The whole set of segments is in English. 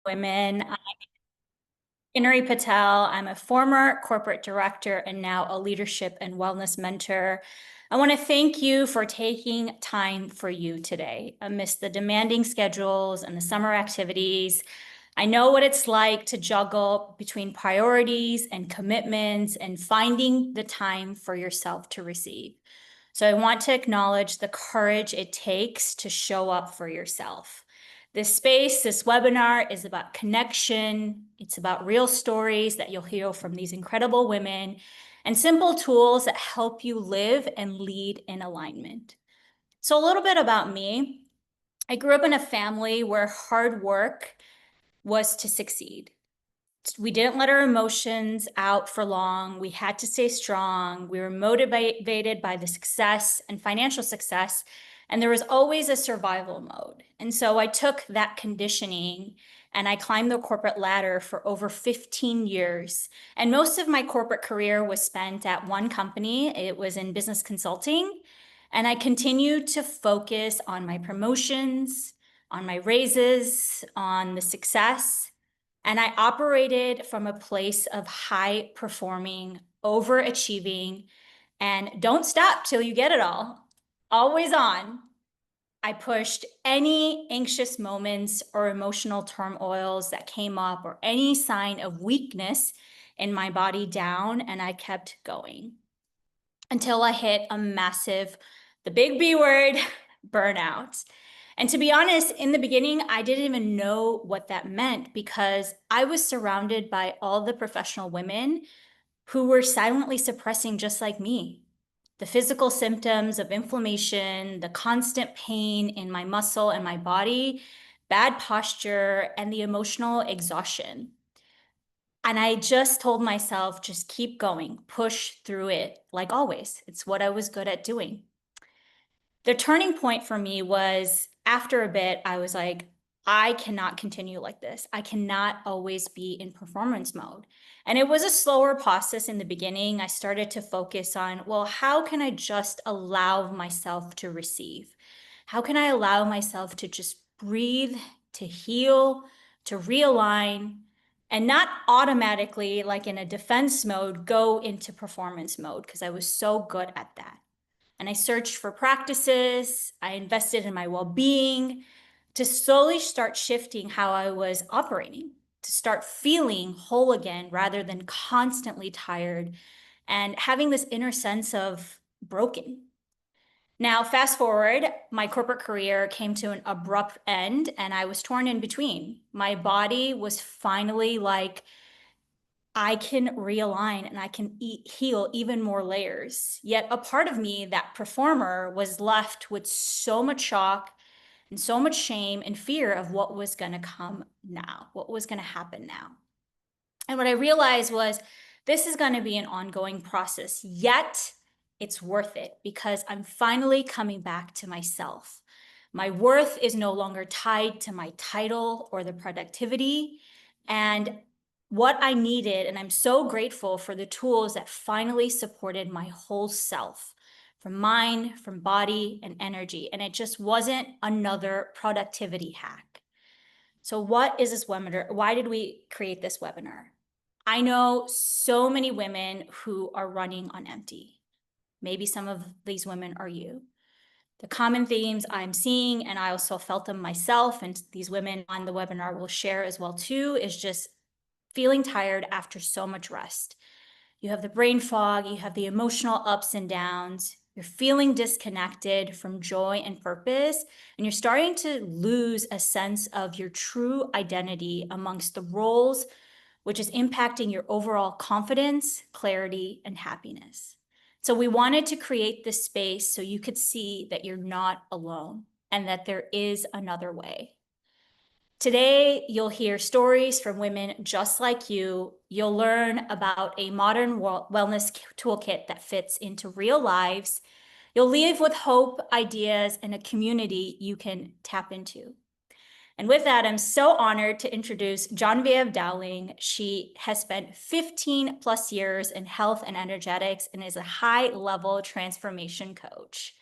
Women. I'm Inari Patel. I'm a former corporate director and now a leadership and wellness mentor. I want to thank you for taking time for you today amidst the demanding schedules and the summer activities. I know what it's like to juggle between priorities and commitments and finding the time for yourself to receive. So I want to acknowledge the courage it takes to show up for yourself. This webinar is about connection. It's about real stories that you'll hear from these incredible women and simple tools that help you live and lead in alignment. So a little bit about me. I grew up in a family where hard work was to succeed. We didn't let our emotions out for long. We had to stay strong. We were motivated by the success and financial success, and there was always a survival mode. And so I took that conditioning and I climbed the corporate ladder for over 15 years. And most of my corporate career was spent at one company. It was in business consulting. And I continued to focus on my promotions, on my raises, on the success. And I operated from a place of high performing, overachieving, and don't stop till you get it all. Always on. I pushed any anxious moments or emotional turmoils that came up or any sign of weakness in my body down, and I kept going until I hit a massive, the big B word, burnout. And to be honest, in the beginning, I didn't even know what that meant because I was surrounded by all the professional women who were silently suppressing just like me. The physical symptoms of inflammation, the constant pain in my muscle and my body, bad posture, and the emotional exhaustion. And I just told myself, just keep going, push through it, like always. It's what I was good at doing. The turning point for me was after a bit, I was like, I cannot continue like this. I cannot always be in performance mode. And it was a slower process in the beginning. I started to focus on, well, how can I just allow myself to receive? How can I allow myself to just breathe, to heal, to realign, and not automatically, like in a defense mode, go into performance mode because I was so good at that. And I searched for practices. I invested in my well-being to slowly start shifting how I was operating, to start feeling whole again rather than constantly tired and having this inner sense of broken. Now, fast forward, my corporate career came to an abrupt end and I was torn in between. My body was finally like, I can realign and I can heal even more layers. Yet a part of me, that performer, was left with so much shock and so much shame and fear of what was going to come now, what was going to happen now. And what I realized was this is going to be an ongoing process, yet it's worth it because I'm finally coming back to myself. My worth is no longer tied to my title or the productivity. And what I needed, and I'm so grateful for the tools that finally supported my whole self, from mind, from body, and energy. And it just wasn't another productivity hack. So what is this webinar? Why did we create this webinar? I know so many women who are running on empty. Maybe some of these women are you. The common themes I'm seeing, and I also felt them myself, and these women on the webinar will share as well too, is just feeling tired after so much rest. You have the brain fog, you have the emotional ups and downs, you're feeling disconnected from joy and purpose, and you're starting to lose a sense of your true identity amongst the roles, which is impacting your overall confidence, clarity, and happiness. So we wanted to create this space so you could see that you're not alone and that there is another way. Today, you'll hear stories from women just like you. You'll learn about a modern wellness toolkit that fits into real lives. You'll leave with hope, ideas, and a community you can tap into. And with that, I'm so honored to introduce Genevieve Dowling. She has spent 15 plus years in health and energetics and is a high-level transformation coach.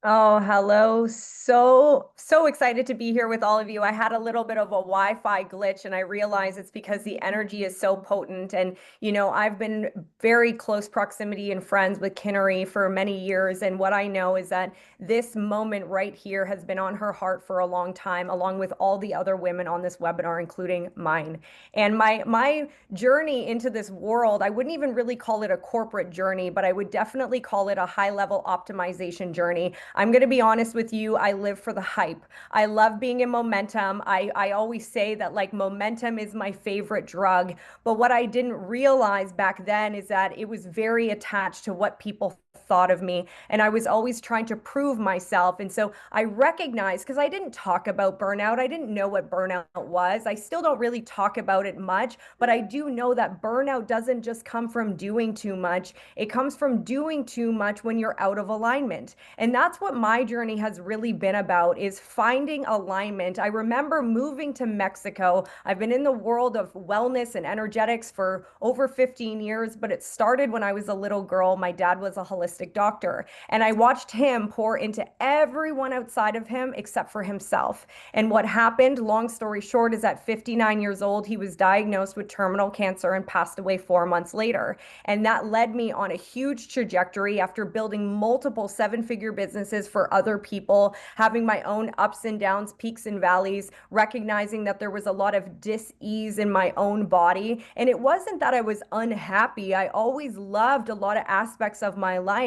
Oh, hello. So excited to be here with all of you. I had a little bit of a Wi-Fi glitch and I realize it's because the energy is so potent. And, I've been very close proximity and friends with Kinnery for many years. And what I know is that this moment right here has been on her heart for a long time, along with all the other women on this webinar, including mine. And my journey into this world, I wouldn't even really call it a corporate journey, but I would definitely call it a high level optimization journey. I'm going to be honest with you. I live for the hype. I love being in momentum. I always say that like momentum is my favorite drug. But what I didn't realize back then is that it was very attached to what people thought of me. And I was always trying to prove myself. And so I recognized, because I didn't talk about burnout, I didn't know what burnout was. I still don't really talk about it much, but I do know that burnout doesn't just come from doing too much. It comes from doing too much when you're out of alignment. And that's what my journey has really been about, is finding alignment. I remember moving to Mexico. I've been in the world of wellness and energetics for over 15 years, but it started when I was a little girl. My dad was a holistic doctor, and I watched him pour into everyone outside of him except for himself. And what happened, long story short, is at 59 years old, he was diagnosed with terminal cancer and passed away 4 months later. And that led me on a huge trajectory after building multiple seven-figure businesses for other people, having my own ups and downs, peaks and valleys, recognizing that there was a lot of dis-ease in my own body. And it wasn't that I was unhappy. I always loved a lot of aspects of my life,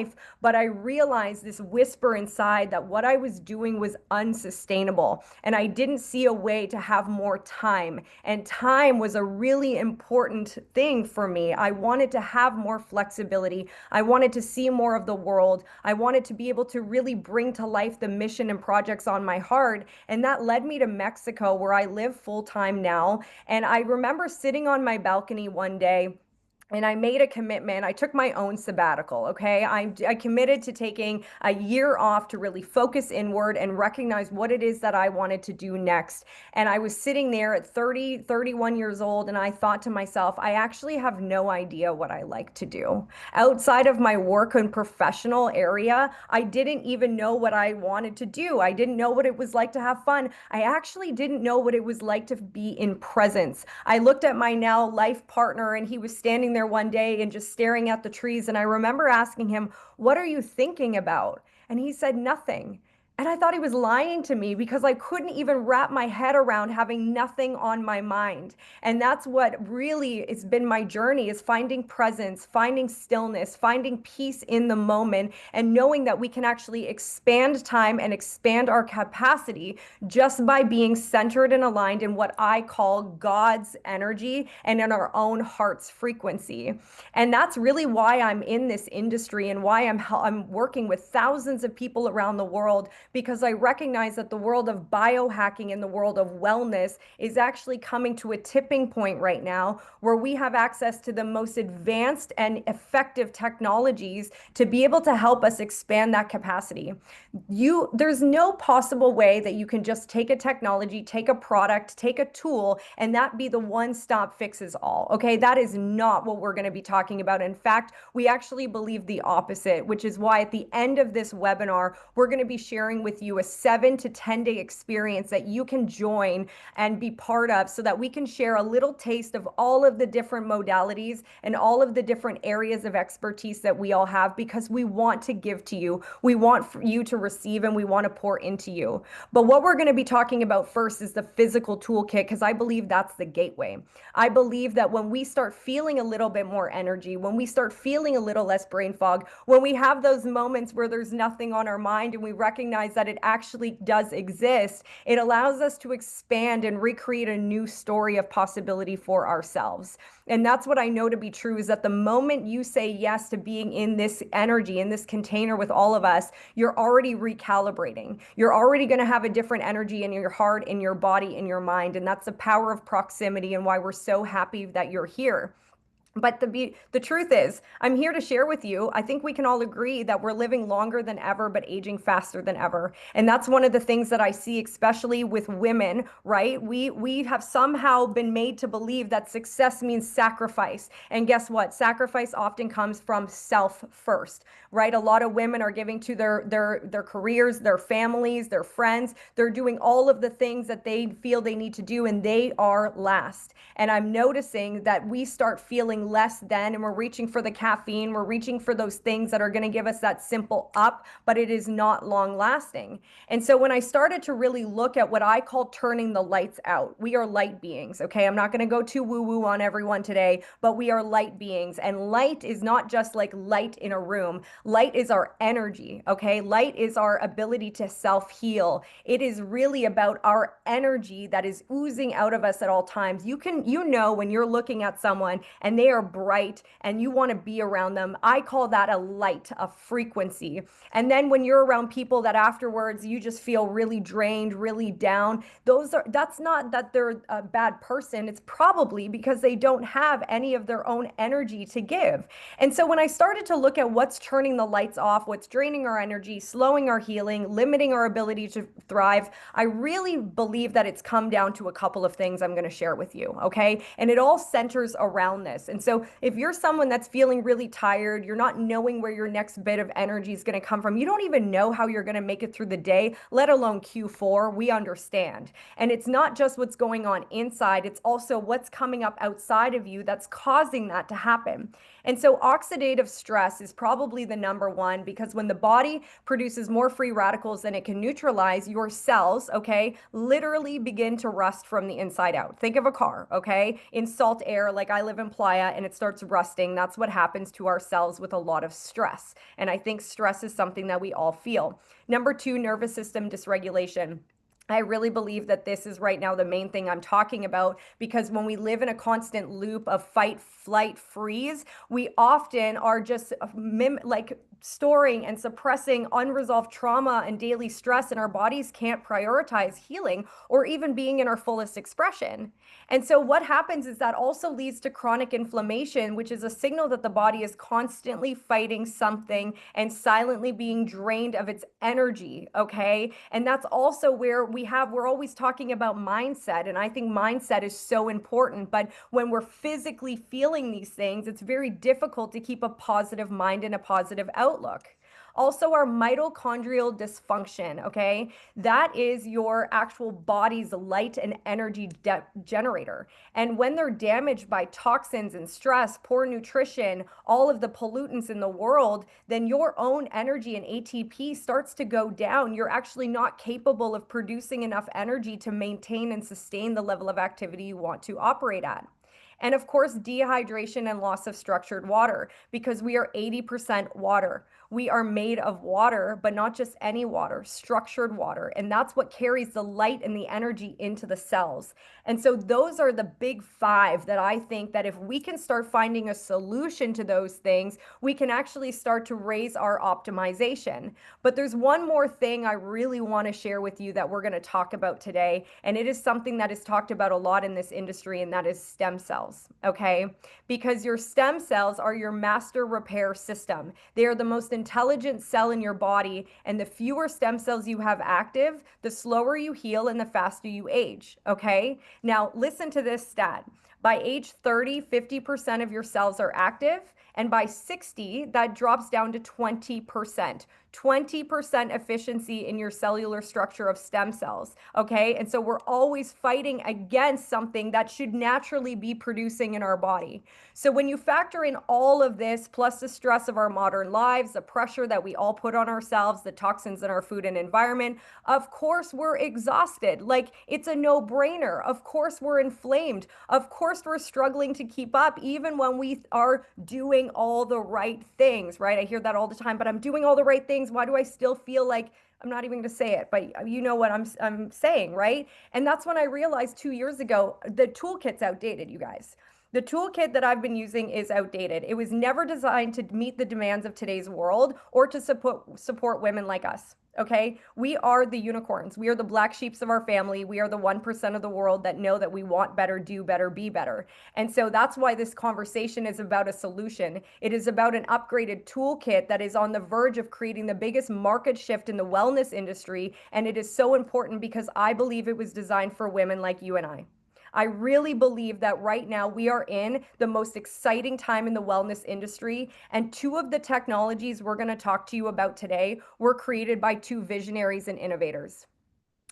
but I realized this whisper inside that what I was doing was unsustainable. And I didn't see a way to have more time. And time was a really important thing for me. I wanted to have more flexibility. I wanted to see more of the world. I wanted to be able to really bring to life the mission and projects on my heart. And that led me to Mexico, where I live full time now. And I remember sitting on my balcony one day and I made a commitment. I took my own sabbatical. Okay. I committed to taking a year off to really focus inward and recognize what it is that I wanted to do next. And I was sitting there at 30, 31 years old, and I thought to myself, I actually have no idea what I like to do. Outside of my work and professional area, I didn't even know what I wanted to do. I didn't know what it was like to have fun. I actually didn't know what it was like to be in presence. I looked at my now life partner, and he was standing there one day and just staring at the trees. And I remember asking him, "What are you thinking about?" And he said, "Nothing." And I thought he was lying to me because I couldn't even wrap my head around having nothing on my mind. And that's what really has been my journey, is finding presence, finding stillness, finding peace in the moment, and knowing that we can actually expand time and expand our capacity just by being centered and aligned in what I call God's energy and in our own heart's frequency. And that's really why I'm in this industry and why I'm working with thousands of people around the world, because I recognize that the world of biohacking and the world of wellness is actually coming to a tipping point right now, where we have access to the most advanced and effective technologies to be able to help us expand that capacity. There's no possible way that you can just take a technology, take a product, take a tool, and that be the one stop fixes all. Okay, that is not what we're going to be talking about. In fact, we actually believe the opposite, which is why at the end of this webinar, we're going to be sharing with you a 7 to 10 day experience that you can join and be part of, so that we can share a little taste of all of the different modalities and all of the different areas of expertise that we all have, because we want to give to you. We want you to receive, and we want to pour into you. But what we're going to be talking about first is the physical toolkit, because I believe that's the gateway. I believe that when we start feeling a little bit more energy, when we start feeling a little less brain fog, when we have those moments where there's nothing on our mind and we recognize that it actually does exist, it allows us to expand and recreate a new story of possibility for ourselves. And that's what I know to be true, is that the moment you say yes to being in this energy, in this container with all of us, you're already recalibrating. You're already going to have a different energy in your heart, in your body, in your mind. And that's the power of proximity and why we're so happy that you're here. But the truth is, I'm here to share with you. I think we can all agree that we're living longer than ever, but aging faster than ever. And that's one of the things that I see, especially with women, right? We have somehow been made to believe that success means sacrifice. And guess what? Sacrifice often comes from self first, right? A lot of women are giving to their careers, their families, their friends. They're doing all of the things that they feel they need to do, and they are last. And I'm noticing that we start feeling less than, and we're reaching for the caffeine. We're reaching for those things that are going to give us that simple up, but it is not long lasting. And so when I started to really look at what I call turning the lights out, we are light beings. Okay. I'm not going to go too woo woo on everyone today, but we are light beings. And light is not just like light in a room. Light is our energy. Okay. Light is our ability to self heal. It is really about our energy that is oozing out of us at all times. You know, when you're looking at someone and they are bright and you want to be around them, I call that a light, a frequency. And then when you're around people that afterwards you just feel really drained, really down, that's not that they're a bad person. It's probably because they don't have any of their own energy to give. And so when I started to look at what's turning the lights off, what's draining our energy, slowing our healing, limiting our ability to thrive, I really believe that it's come down to a couple of things I'm going to share with you. Okay. And it all centers around this. And so if you're someone that's feeling really tired, you're not knowing where your next bit of energy is going to come from, you don't even know how you're going to make it through the day, let alone Q4, we understand. And it's not just what's going on inside, it's also what's coming up outside of you that's causing that to happen. And so oxidative stress is probably the number one, because when the body produces more free radicals than it can neutralize, your cells, okay, literally begin to rust from the inside out. Think of a car, okay, in salt air, like I live in Playa, and it starts rusting. That's what happens to our cells with a lot of stress. And I think stress is something that we all feel. Number two, nervous system dysregulation. I really believe that this is right now the main thing I'm talking about, because when we live in a constant loop of fight, flight, freeze, we often are just like storing and suppressing unresolved trauma and daily stress, and our bodies can't prioritize healing or even being in our fullest expression. And so what happens is that also leads to chronic inflammation, which is a signal that the body is constantly fighting something and silently being drained of its energy, okay? And that's also where we're always talking about mindset, and I think mindset is so important, but when we're physically feeling these things, it's very difficult to keep a positive mind and a positive outlook. Also, our mitochondrial dysfunction, okay? That is your actual body's light and energy generator. And when they're damaged by toxins and stress, poor nutrition, all of the pollutants in the world, then your own energy and ATP starts to go down. You're actually not capable of producing enough energy to maintain and sustain the level of activity you want to operate at. And of course, dehydration and loss of structured water, because we are 80% water. We are made of water, but not just any water, structured water. And that's what carries the light and the energy into the cells. And so those are the big five that I think that if we can start finding a solution to those things, we can actually start to raise our optimization. But there's one more thing I really want to share with you that we're going to talk about today. And it is something that is talked about a lot in this industry, and that is stem cells. Okay. Because your stem cells are your master repair system. They are the most intelligent cell in your body. And the fewer stem cells you have active, the slower you heal and the faster you age. Okay. Now, listen to this stat. By age 30, 50% of your cells are active. And by 60, that drops down to 20%. 20% efficiency in your cellular structure of stem cells. Okay. And so we're always fighting against something that should naturally be producing in our body. So when you factor in all of this, plus the stress of our modern lives, the pressure that we all put on ourselves, the toxins in our food and environment, of course we're exhausted. Like, it's a no-brainer. Of course we're inflamed. Of course we're struggling to keep up, even when we are doing all the right things, right? I hear that all the time, but I'm doing all the right things. Why do I still feel like I'm not even going to say it, but you know what I'm saying, right? And that's when I realized 2 years ago, the toolkit's outdated, you guys. The toolkit that I've been using is outdated. It was never designed to meet the demands of today's world or to support women like us. Okay, we are the unicorns. We are the black sheeps of our family. We are the 1% of the world that know that we want better, do better, be better. And so that's why this conversation is about a solution. It is about an upgraded toolkit that is on the verge of creating the biggest market shift in the wellness industry. And it is so important because I believe it was designed for women like you and I. I really believe that right now we are in the most exciting time in the wellness industry. And two of the technologies we're going to talk to you about today were created by two visionaries and innovators.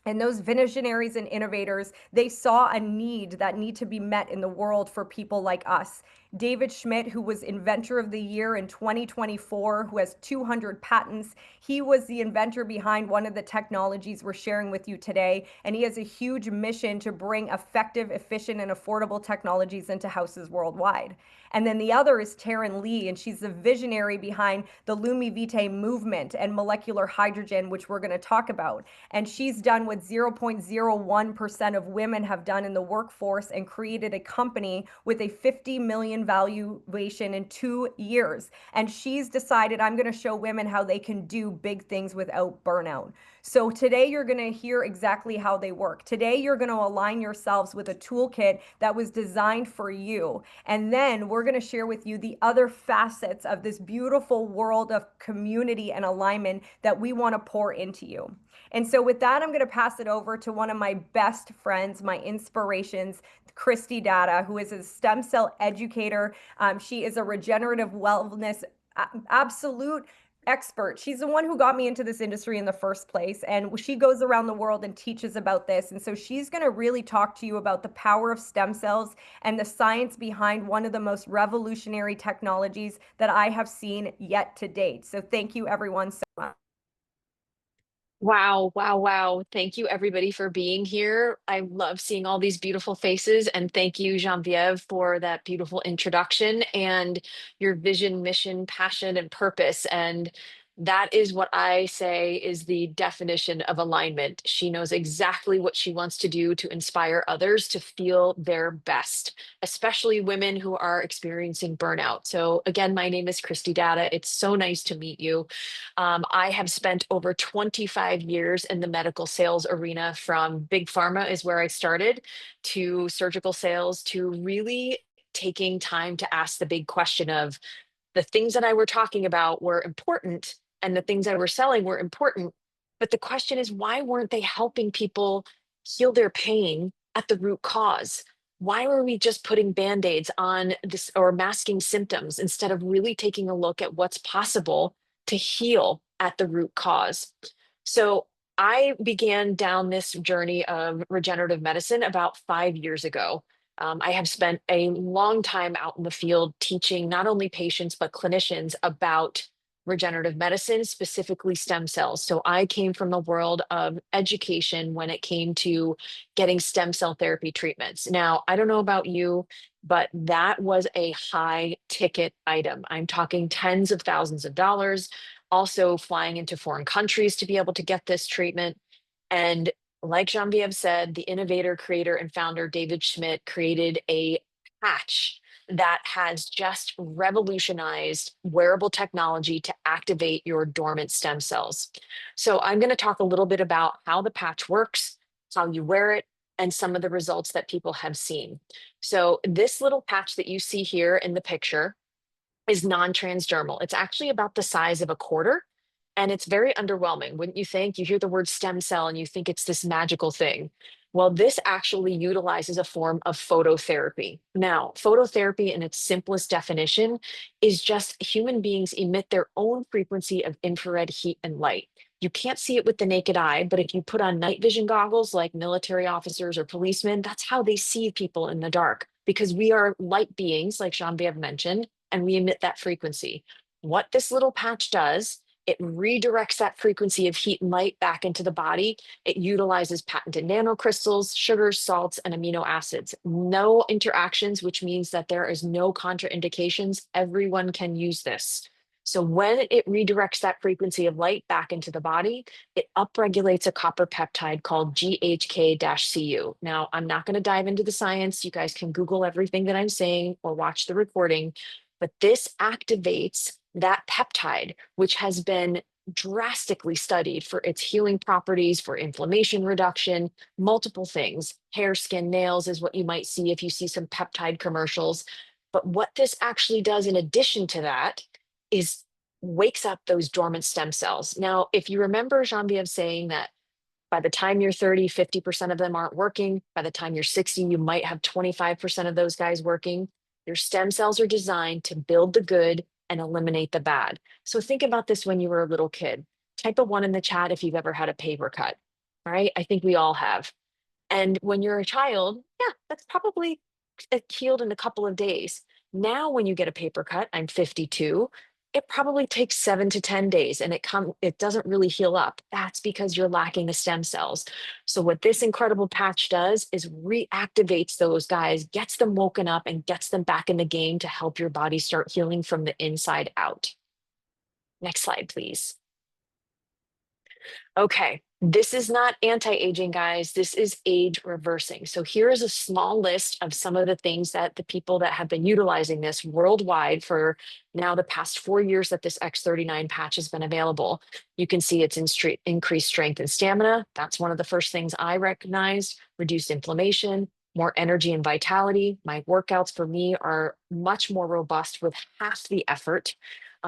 And those visionaries and innovators, they saw a need to be met in the world for people like us. David Schmidt, who was Inventor of the Year in 2024, who has 200 patents, he was the inventor behind one of the technologies we're sharing with you today. And he has a huge mission to bring effective, efficient, and affordable technologies into houses worldwide. And then the other is Taryn Lee, and she's the visionary behind the Lumi Vitae movement and molecular hydrogen, which we're going to talk about. And she's done what 0.01% of women have done in the workforce and created a company with a 50 million valuation in 2 years. And she's decided, I'm going to show women how they can do big things without burnout. So today you're going to hear exactly how they work. Today you're going to align yourselves with a toolkit that was designed for you. And then we're going to share with you the other facets of this beautiful world of community and alignment that we want to pour into you. And so with that, I'm going to pass it over to one of my best friends, my inspirations, Christy Data, who is a stem cell educator. She is a regenerative wellness absolute expert. She's the one who got me into this industry in the first place. And she goes around the world and teaches about this. And so she's going to really talk to you about the power of stem cells and the science behind one of the most revolutionary technologies that I have seen yet to date. So thank you, everyone, so much. Wow, wow, wow. Thank you everybody for being here. I love seeing all these beautiful faces, and thank you, Genevieve, for that beautiful introduction and your vision, mission, passion, and purpose. And that is what I say is the definition of alignment. She knows exactly what she wants to do to inspire others to feel their best, especially women who are experiencing burnout. So again, my name is Christy Data. It's so nice to meet you. I have spent over 25 years in the medical sales arena, from big pharma is where I started, to surgical sales, to really taking time to ask the big question of, the things that I were talking about were important and the things I were selling were important. But the question is, why weren't they helping people heal their pain at the root cause? Why were we just putting band-aids on this or masking symptoms instead of really taking a look at what's possible to heal at the root cause? So I began down this journey of regenerative medicine about 5 years ago. I have spent a long time out in the field teaching not only patients, but clinicians about regenerative medicine, specifically stem cells. So I came from the world of education when it came to getting stem cell therapy treatments. Now, I don't know about you, but that was a high ticket item. I'm talking tens of thousands of dollars, also flying into foreign countries to be able to get this treatment. And like Genevieve said, the innovator, creator, and founder, David Schmidt, created a patch that has just revolutionized wearable technology to activate your dormant stem cells. So I'm going to talk a little bit about how the patch works, how you wear it, and some of the results that people have seen. So this little patch that you see here in the picture is non-transdermal. It's actually about the size of a quarter, and it's very underwhelming, wouldn't you think? You hear the word stem cell and you think it's this magical thing. Well, this actually utilizes a form of phototherapy. Now, phototherapy in its simplest definition is just human beings emit their own frequency of infrared heat and light. You can't see it with the naked eye, but if you put on night vision goggles like military officers or policemen, that's how they see people in the dark, because we are light beings, like Genevieve mentioned, and we emit that frequency. What this little patch does, it redirects that frequency of heat and light back into the body. It utilizes patented nanocrystals, sugars, salts, and amino acids. No interactions, which means that there is no contraindications. Everyone can use this. So when it redirects that frequency of light back into the body, it upregulates a copper peptide called GHK-Cu. Now, I'm not going to dive into the science. You guys can Google everything that I'm saying or watch the recording, but this activates that peptide, which has been drastically studied for its healing properties, for inflammation reduction, multiple things. Hair, skin, nails is what you might see if you see some peptide commercials. But what this actually does in addition to that is wakes up those dormant stem cells. Now, if you remember Genevieve saying that by the time you're 30, 50% of them aren't working. By the time you're 60, you might have 25% of those guys working. Your stem cells are designed to build the good and eliminate the bad. So think about this when you were a little kid. Type a one in the chat if you've ever had a paper cut. All right. I think we all have. And when you're a child, yeah, that's probably healed in a couple of days. Now, when you get a paper cut, I'm 52, it probably takes 7 to 10 days and it doesn't really heal up. That's because you're lacking the stem cells. So what this incredible patch does is reactivates those guys, gets them woken up and gets them back in the game to help your body start healing from the inside out. Next slide, please. Okay, this is not anti-aging, guys. This is age reversing. So here is a small list of some of the things that the people that have been utilizing this worldwide for now the past 4 years that this X39 patch has been available. You can see it's increased strength and stamina. That's one of the first things I recognized. Reduced inflammation, more energy and vitality. My workouts for me are much more robust with half the effort.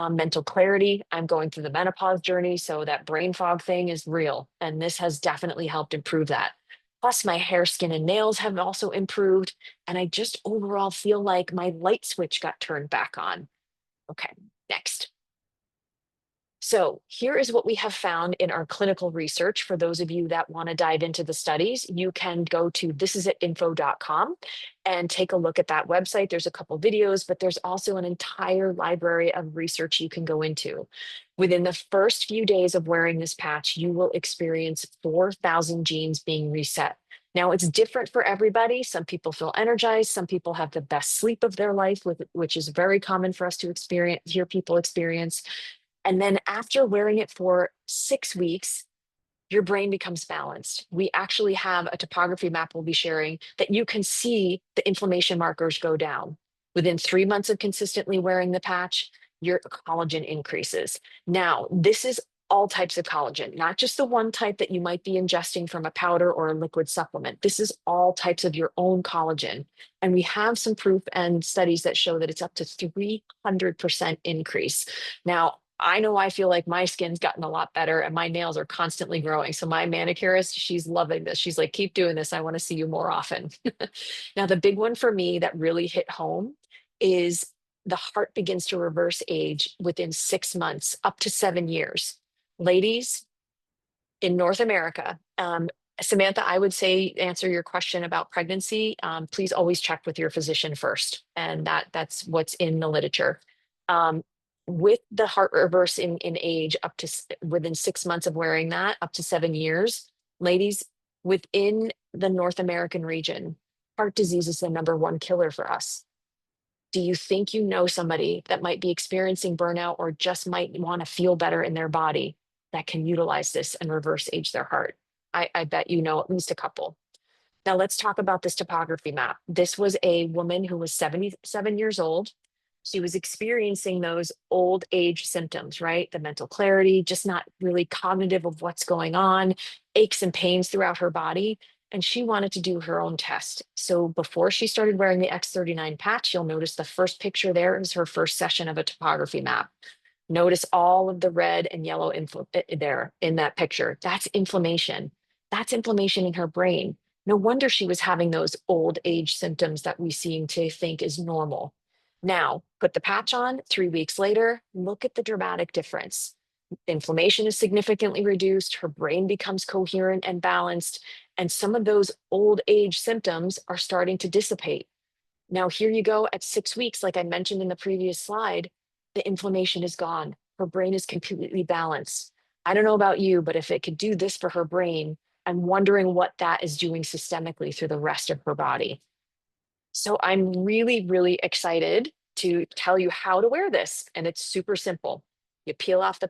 Mental clarity. I'm going through the menopause journey, so that brain fog thing is real. And this has definitely helped improve that. Plus, my hair, skin, and nails have also improved. And I just overall feel like my light switch got turned back on. Okay, next. So here is what we have found in our clinical research. For those of you that want to dive into the studies, you can go to thisitifo.com and take a look at that website. There's a couple videos, but there's also an entire library of research you can go into. Within the first few days of wearing this patch, you will experience 4,000 genes being reset. Now, it's different for everybody. Some people feel energized. Some people have the best sleep of their life, which is very common for us to hear people experience. And then after wearing it for 6 weeks, your brain becomes balanced. We actually have a topography map we'll be sharing that you can see the inflammation markers go down. Within 3 months of consistently wearing the patch, your collagen increases. Now, this is all types of collagen, not just the one type that you might be ingesting from a powder or a liquid supplement. This is all types of your own collagen. And we have some proof and studies that show that it's up to 300% increase. Now, I know I feel like my skin's gotten a lot better and my nails are constantly growing. So my manicurist, she's loving this. She's like, keep doing this. I want to see you more often. Now, the big one for me that really hit home is the heart begins to reverse age within 6 months, up to 7 years. Ladies in North America, Samantha, I would say answer your question about pregnancy. Please always check with your physician first. And that's what's in the literature. With the heart reverse in age up to within 6 months of wearing that, up to 7 years, ladies within the North American region, heart disease is the #1 killer for us. Do you think you know somebody that might be experiencing burnout or just might want to feel better in their body that can utilize this and reverse age their heart? I bet you know at least a couple. Now let's talk about this topography map. This was a woman who was 77 years old. She was experiencing those old age symptoms, right? The mental clarity, just not really cognitive of what's going on, aches and pains throughout her body. And she wanted to do her own test. So before she started wearing the X39 patch, you'll notice the first picture there is her first session of a topography map. Notice all of the red and yellow there in that picture. That's inflammation. That's inflammation in her brain. No wonder she was having those old age symptoms that we seem to think is normal. Now, put the patch on 3 weeks later, look at the dramatic difference. Inflammation is significantly reduced, her brain becomes coherent and balanced, and some of those old age symptoms are starting to dissipate. Now, here you go at 6 weeks, like I mentioned in the previous slide, the inflammation is gone. Her brain is completely balanced. I don't know about you, but if it could do this for her brain, I'm wondering what that is doing systemically through the rest of her body. So I'm really, really excited to tell you how to wear this. And it's super simple. You peel off the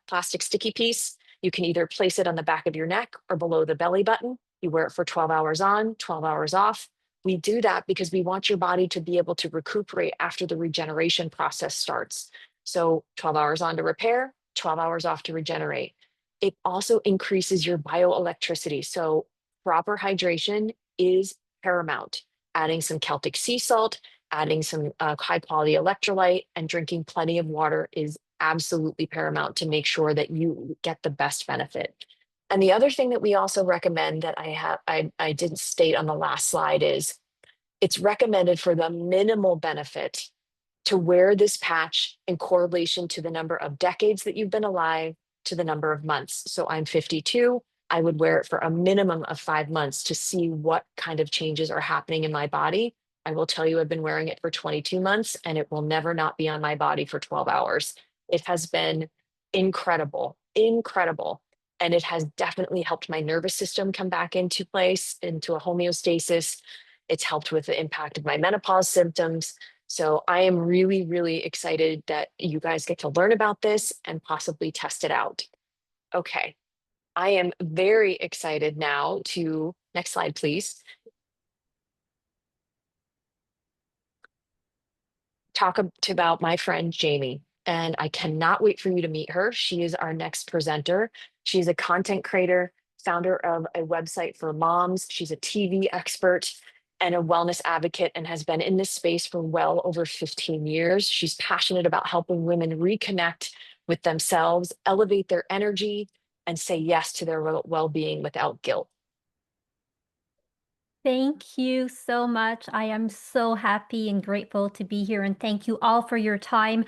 plastic sticky piece. You can either place it on the back of your neck or below the belly button. You wear it for 12 hours on, 12 hours off. We do that because we want your body to be able to recuperate after the regeneration process starts. So 12 hours on to repair, 12 hours off to regenerate. It also increases your bioelectricity. So proper hydration is paramount. Adding some Celtic sea salt, adding some high quality electrolyte, and drinking plenty of water is absolutely paramount to make sure that you get the best benefit. And the other thing that we also recommend that I didn't state on the last slide is it's recommended for the minimal benefit to wear this patch in correlation to the number of decades that you've been alive to the number of months. So I'm 52. I would wear it for a minimum of 5 months to see what kind of changes are happening in my body. I will tell you, I've been wearing it for 22 months and it will never not be on my body for 12 hours. It has been incredible, incredible. And it has definitely helped my nervous system come back into place, into a homeostasis. It's helped with the impact of my menopause symptoms. So I am really, really excited that you guys get to learn about this and possibly test it out. Okay, I am very excited now to, next slide, please, talk about my friend Jamie. And I cannot wait for you to meet her. She is our next presenter. She's a content creator, founder of a website for moms. She's a TV expert and a wellness advocate and has been in this space for well over 15 years. She's passionate about helping women reconnect with themselves, elevate their energy, and say yes to their well-being without guilt. Thank you so much. I am so happy and grateful to be here, and thank you all for your time.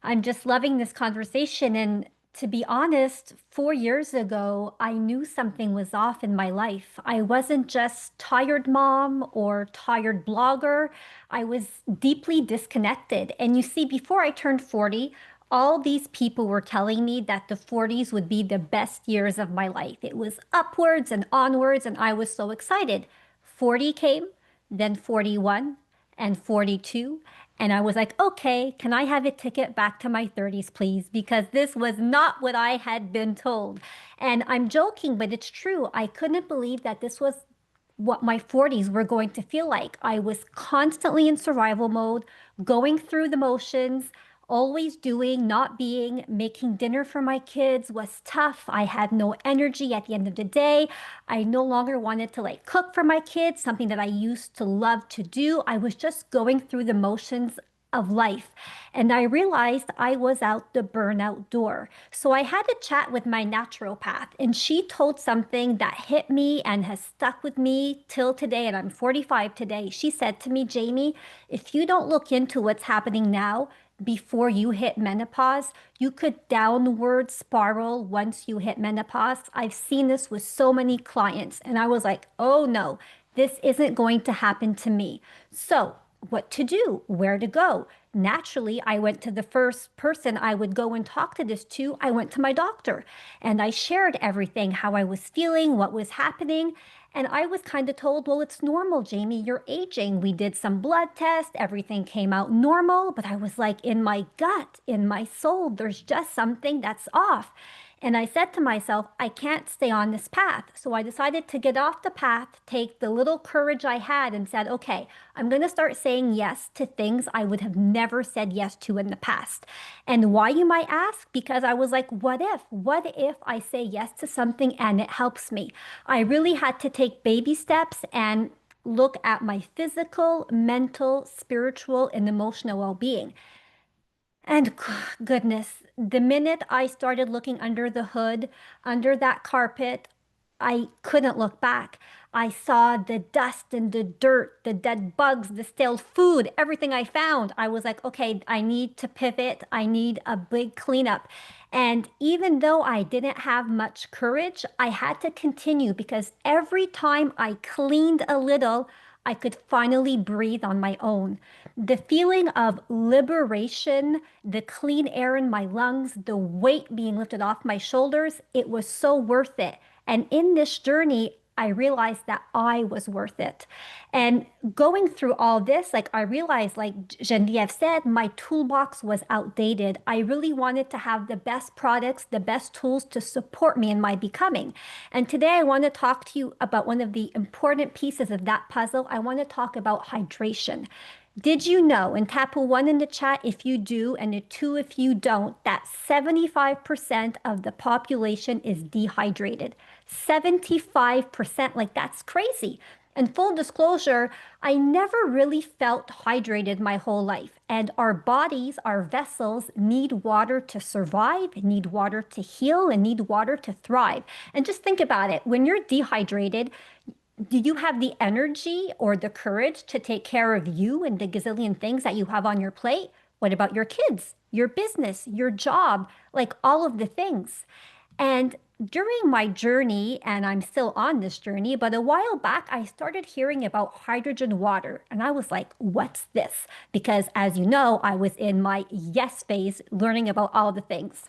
I'm just loving this conversation. And to be honest, 4 years ago, I knew something was off in my life. I wasn't just tired mom or tired blogger. I was deeply disconnected. And you see, before I turned 40, all these people were telling me that the 40s would be the best years of my life. It was upwards and onwards, and I was so excited. 40 came, then 41 and 42. And I was like, okay, can I have a ticket back to my 30s, please? Because this was not what I had been told. And I'm joking, but it's true. I couldn't believe that this was what my 40s were going to feel like. I was constantly in survival mode, going through the motions, always doing, not being. Making dinner for my kids was tough. I had no energy at the end of the day. I no longer wanted to like cook for my kids, something that I used to love to do. I was just going through the motions of life. And I realized I was out the burnout door. So I had a chat with my naturopath, and she told something that hit me and has stuck with me till today. And I'm 45 today. She said to me, Jamie, if you don't look into what's happening now, before you hit menopause, you could downward spiral once you hit menopause. I've seen this with so many clients, and I was like, oh no, this isn't going to happen to me. So what to do, where to go. Naturally, I went to the first person I would go and talk to this to. I went to my doctor and I shared everything, how I was feeling, what was happening. And I was kind of told, well, it's normal, Jamie, you're aging. We did some blood tests, everything came out normal. But I was like, in my gut, in my soul, there's just something that's off. And I said to myself, I can't stay on this path. So I decided to get off the path, take the little courage I had, and said, okay, I'm going to start saying yes to things I would have never said yes to in the past. And why, you might ask? Because I was like, what if? What if I say yes to something and it helps me? I really had to take baby steps and look at my physical, mental, spiritual, and emotional well-being. And goodness, the minute I started looking under the hood, under that carpet, I couldn't look back. I saw the dust and the dirt, the dead bugs, the stale food, everything I found. I was like, okay, I need to pivot. I need a big cleanup. And even though I didn't have much courage, I had to continue because every time I cleaned a little, I could finally breathe on my own. The feeling of liberation, the clean air in my lungs, the weight being lifted off my shoulders, it was so worth it. And in this journey, I realized that I was worth it. And going through all this, like I realized, like Genevieve said, my toolbox was outdated. I really wanted to have the best products, the best tools to support me in my becoming. And today I want to talk to you about one of the important pieces of that puzzle. I want to talk about hydration. Did you know, and tap a one in the chat if you do, and a two if you don't, that 75% of the population is dehydrated? 75%, like that's crazy. And full disclosure, I never really felt hydrated my whole life. And our bodies, our vessels need water to survive, need water to heal, and need water to thrive. And just think about it. When you're dehydrated, do you have the energy or the courage to take care of you and the gazillion things that you have on your plate? What about your kids, your business, your job, like all of the things? And during my journey, and I'm still on this journey, but a while back, I started hearing about hydrogen water. And I was like, what's this? Because as you know, I was in my yes phase learning about all the things.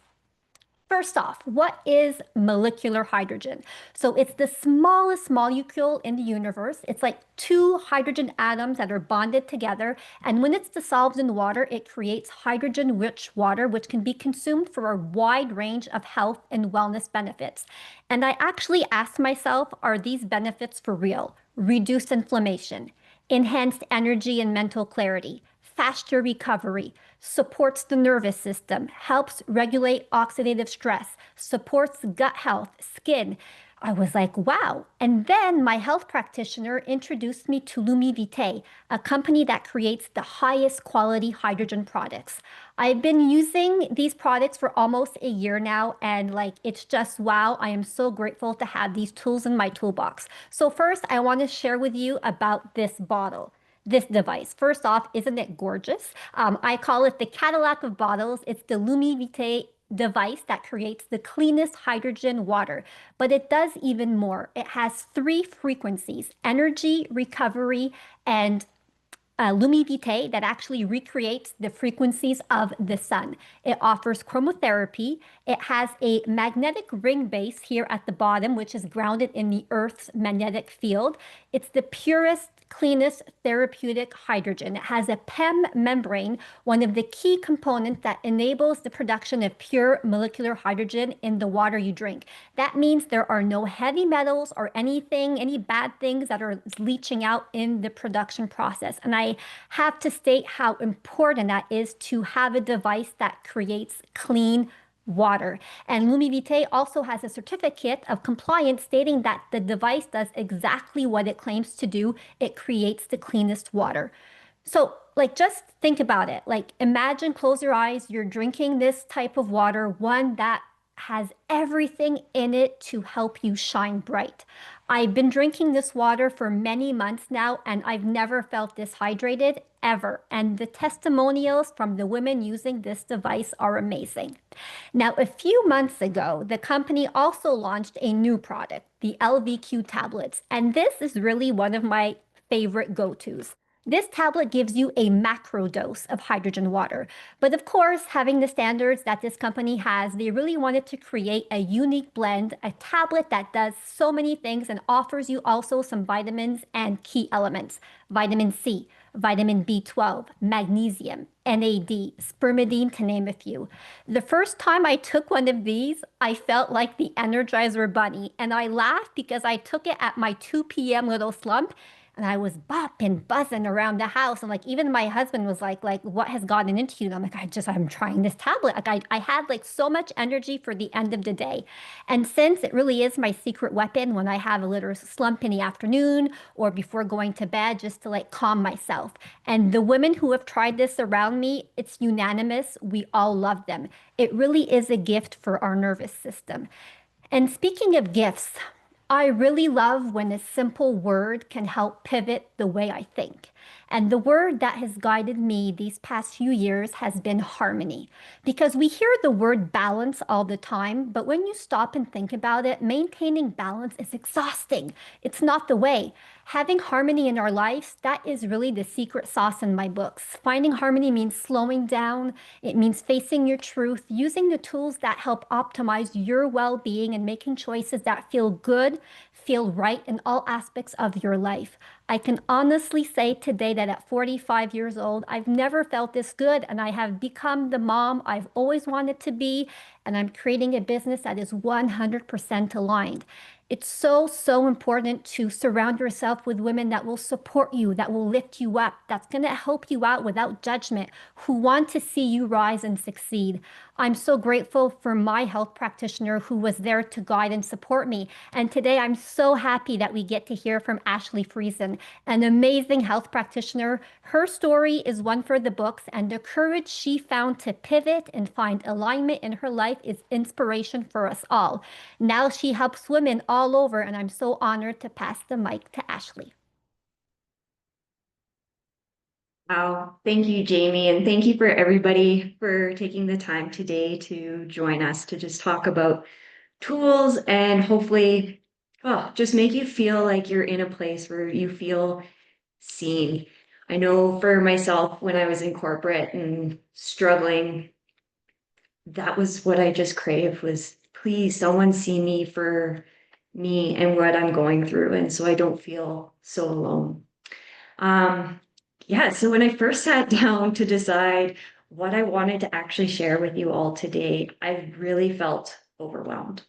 First off, what is molecular hydrogen? So it's the smallest molecule in the universe. It's like two hydrogen atoms that are bonded together. And when it's dissolved in water, it creates hydrogen-rich water, which can be consumed for a wide range of health and wellness benefits. And I actually asked myself, are these benefits for real? Reduced inflammation, enhanced energy and mental clarity, faster recovery, supports the nervous system, helps regulate oxidative stress, supports gut health, skin. I was like, wow. And then my health practitioner introduced me to Lumi Vitae, a company that creates the highest quality hydrogen products. I've been using these products for almost a year now, and like it's just wow. I am so grateful to have these tools in my toolbox. So first, I want to share with you about this bottle. This device. First off, isn't it gorgeous? I call it the Cadillac of bottles. It's the Lumi Vitae device that creates the cleanest hydrogen water. But it does even more. It has three frequencies: energy, recovery, and Lumi Vitae that actually recreates the frequencies of the sun. It offers chromotherapy. It has a magnetic ring base here at the bottom, which is grounded in the Earth's magnetic field. It's the purest, cleanest therapeutic hydrogen. It has a PEM membrane, one of the key components that enables the production of pure molecular hydrogen in the water you drink. That means there are no heavy metals or anything, any bad things that are leaching out in the production process. And I have to state how important that is to have a device that creates clean water. And Lumi Vitae also has a certificate of compliance stating that the device does exactly what it claims to do. It creates the cleanest water. So, like, just think about it. Like, imagine, close your eyes, you're drinking this type of water, one that has everything in it to help you shine bright. I've been drinking this water for many months now, and I've never felt this hydrated ever. And the testimonials from the women using this device are amazing. Now, a few months ago, the company also launched a new product, the LVQ tablets. And this is really one of my favorite go-tos. This tablet gives you a macro dose of hydrogen water. But of course, having the standards that this company has, they really wanted to create a unique blend, a tablet that does so many things and offers you also some vitamins and key elements. Vitamin C, vitamin B12, magnesium, NAD, spermidine, to name a few. The first time I took one of these, I felt like the Energizer Bunny, and I laughed because I took it at my 2 p.m. little slump, and I was bopping, buzzing around the house. And like, even my husband was like, what has gotten into you? And I'm like, I'm trying this tablet. Like I had like so much energy for the end of the day. And since it really is my secret weapon when I have a little slump in the afternoon or before going to bed, just to like calm myself. And the women who have tried this around me, it's unanimous. We all love them. It really is a gift for our nervous system. And speaking of gifts, I really love when a simple word can help pivot the way I think. And the word that has guided me these past few years has been harmony. Because we hear the word balance all the time, but when you stop and think about it, maintaining balance is exhausting. It's not the way. Having harmony in our lives, that is really the secret sauce in my books. Finding harmony means slowing down. It means facing your truth, using the tools that help optimize your well-being and making choices that feel good, feel right in all aspects of your life. I can honestly say today that at 45 years old, I've never felt this good, and I have become the mom I've always wanted to be, and I'm creating a business that is 100% aligned. It's so, so important to surround yourself with women that will support you, that will lift you up, that's going to help you out without judgment, who want to see you rise and succeed. I'm so grateful for my health practitioner who was there to guide and support me. And today I'm so happy that we get to hear from Ashley Friesen, an amazing health practitioner. Her story is one for the books, and the courage she found to pivot and find alignment in her life is inspiration for us all. Now she helps women all over, and I'm so honored to pass the mic to Ashley. Wow, thank you, Jamie, and thank you for everybody for taking the time today to join us to just talk about tools and hopefully, just make you feel like you're in a place where you feel seen. I know for myself, when I was in corporate and struggling, that was what I just craved was, please, someone see me for me and what I'm going through, and so I don't feel so alone. Yeah, so when I first sat down to decide what I wanted to actually share with you all today, I really felt overwhelmed.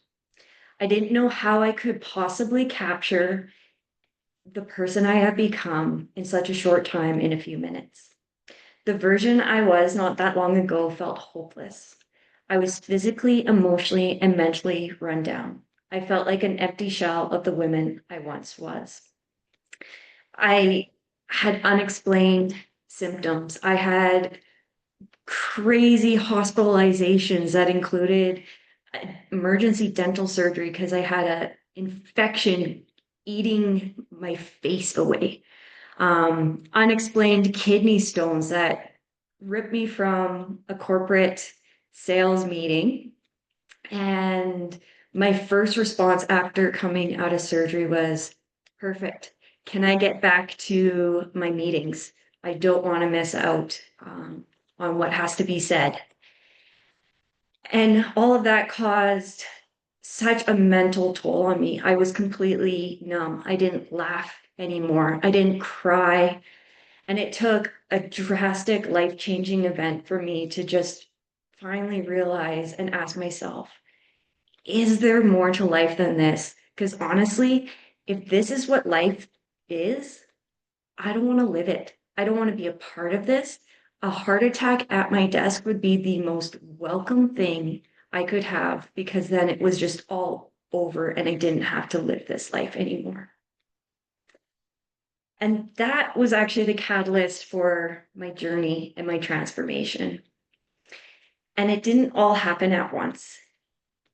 I didn't know how I could possibly capture the person I have become in such a short time in a few minutes. The version I was not that long ago felt hopeless. I was physically, emotionally, and mentally run down. I felt like an empty shell of the woman I once was. I had unexplained symptoms. I had crazy hospitalizations that included emergency dental surgery because I had an infection eating my face away. Unexplained kidney stones that ripped me from a corporate sales meeting. And my first response after coming out of surgery was, perfect. Can I get back to my meetings? I don't want to miss out on what has to be said. And all of that caused such a mental toll on me. I was completely numb. I didn't laugh anymore. I didn't cry. And it took a drastic life-changing event for me to just finally realize and ask myself, is there more to life than this? Because honestly, if this is what life is, I don't want to live it. I don't want to be a part of this. A heart attack at my desk would be the most welcome thing I could have because then it was just all over and I didn't have to live this life anymore. And that was actually the catalyst for my journey and my transformation. And it didn't all happen at once.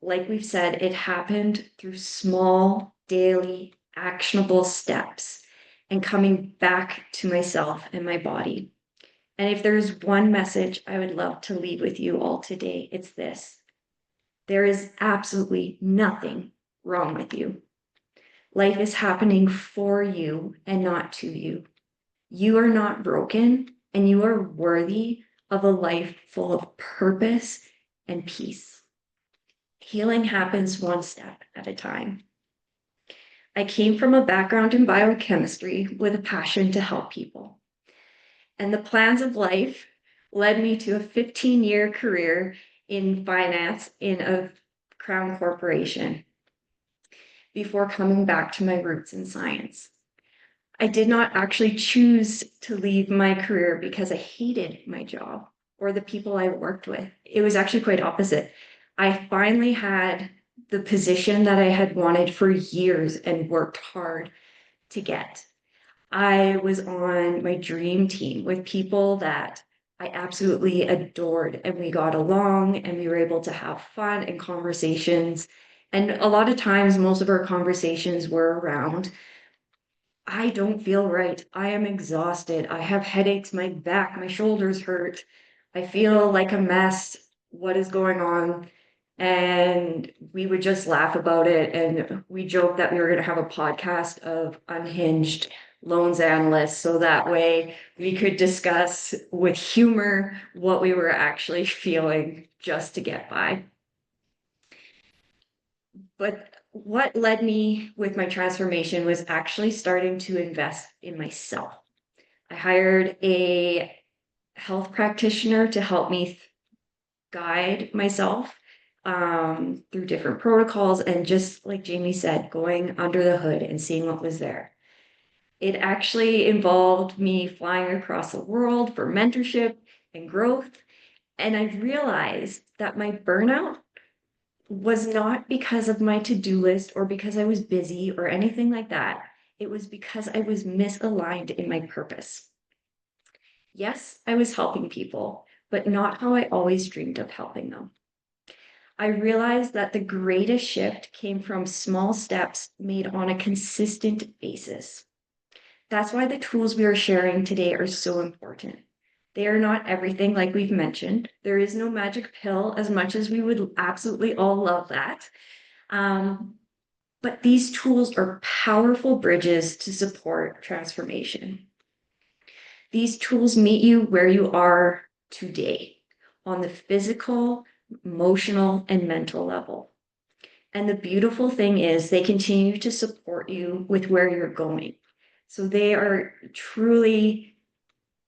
Like we've said, it happened through small, daily, actionable steps and coming back to myself and my body. And if there's one message I would love to leave with you all today, it's this. There is absolutely nothing wrong with you. Life is happening for you and not to you. You are not broken and you are worthy of a life full of purpose and peace. Healing happens one step at a time. I came from a background in biochemistry with a passion to help people. And the plans of life led me to a 15-year career in finance in a crown corporation before coming back to my roots in science. I did not actually choose to leave my career because I hated my job or the people I worked with. It was actually quite opposite. I finally had the position that I had wanted for years and worked hard to get. I was on my dream team with people that I absolutely adored, and we got along and we were able to have fun and conversations. And a lot of times, most of our conversations were around, I don't feel right. I am exhausted. I have headaches. My back, my shoulders hurt. I feel like a mess. What is going on? And we would just laugh about it. And we joked that we were going to have a podcast of unhinged loans analysts. So that way we could discuss with humor what we were actually feeling just to get by. But what led me with my transformation was actually starting to invest in myself. I hired a health practitioner to help me guide myself through different protocols, and just like Jamie said, going under the hood and seeing what was there. It actually involved me flying across the world for mentorship and growth. And I realized that my burnout was not because of my to-do list or because I was busy or anything like that. It was because I was misaligned in my purpose. Yes, I was helping people, but not how I always dreamed of helping them. I realized that the greatest shift came from small steps made on a consistent basis. That's why the tools we are sharing today are so important. They are not everything, like we've mentioned. There is no magic pill, as much as we would absolutely all love that. But these tools are powerful bridges to support transformation. These tools meet you where you are today, on the physical, emotional, and mental level. And the beautiful thing is they continue to support you with where you're going. So they are truly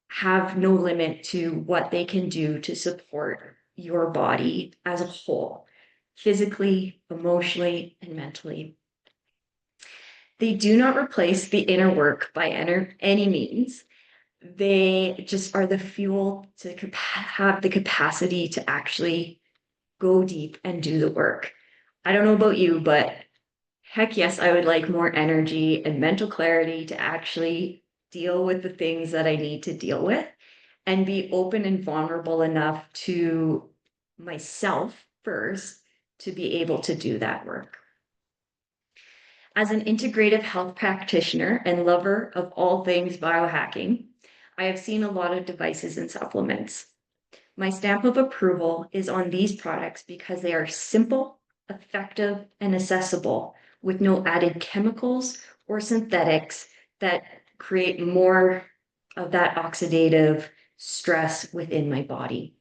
have no limit to what they can do to support your body as a whole, physically, emotionally, and mentally. They do not replace the inner work by any means. They just are the fuel to have the capacity to actually go deep and do the work. I don't know about you, but heck yes, I would like more energy and mental clarity to actually deal with the things that I need to deal with and be open and vulnerable enough to myself first to be able to do that work. As an integrative health practitioner and lover of all things biohacking, I have seen a lot of devices and supplements. My stamp of approval is on these products because they are simple, effective, and accessible, with no added chemicals or synthetics that create more of that oxidative stress within my body.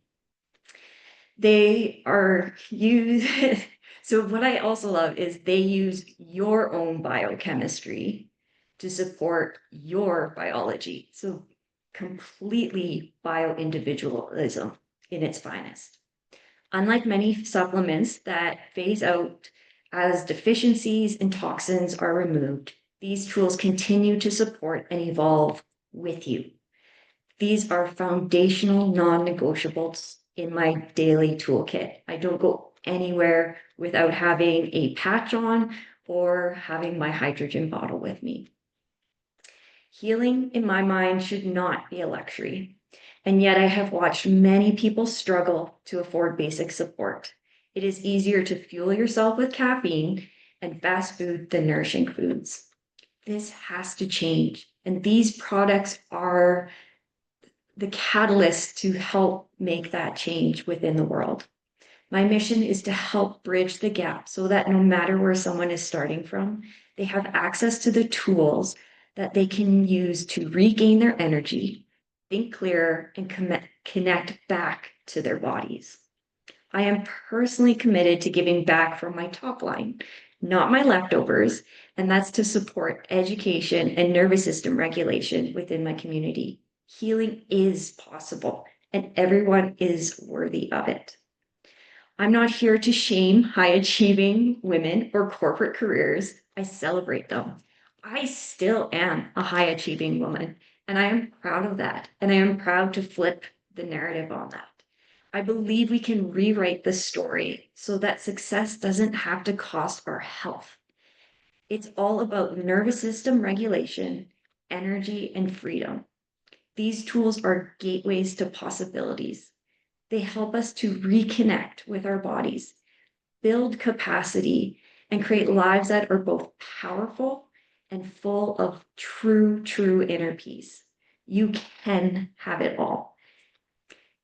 They are used, so what I also love is they use your own biochemistry to support your biology. So completely bio-individualism in its finest. Unlike many supplements that phase out as deficiencies and toxins are removed, these tools continue to support and evolve with you. These are foundational non-negotiables in my daily toolkit. I don't go anywhere without having a patch on or having my hydrogen bottle with me. Healing, in my mind, should not be a luxury. And yet I have watched many people struggle to afford basic support. It is easier to fuel yourself with caffeine and fast food than nourishing foods. This has to change. And these products are the catalyst to help make that change within the world. My mission is to help bridge the gap so that no matter where someone is starting from, they have access to the tools that they can use to regain their energy, think clearer, and connect back to their bodies. I am personally committed to giving back from my top line, not my leftovers, and that's to support education and nervous system regulation within my community. Healing is possible, and everyone is worthy of it. I'm not here to shame high-achieving women or corporate careers. I celebrate them. I still am a high-achieving woman, and I am proud of that, and I am proud to flip the narrative on that. I believe we can rewrite the story so that success doesn't have to cost our health. It's all about nervous system regulation, energy, and freedom. These tools are gateways to possibilities. They help us to reconnect with our bodies, build capacity, and create lives that are both powerful and full of true inner peace. You can have it all.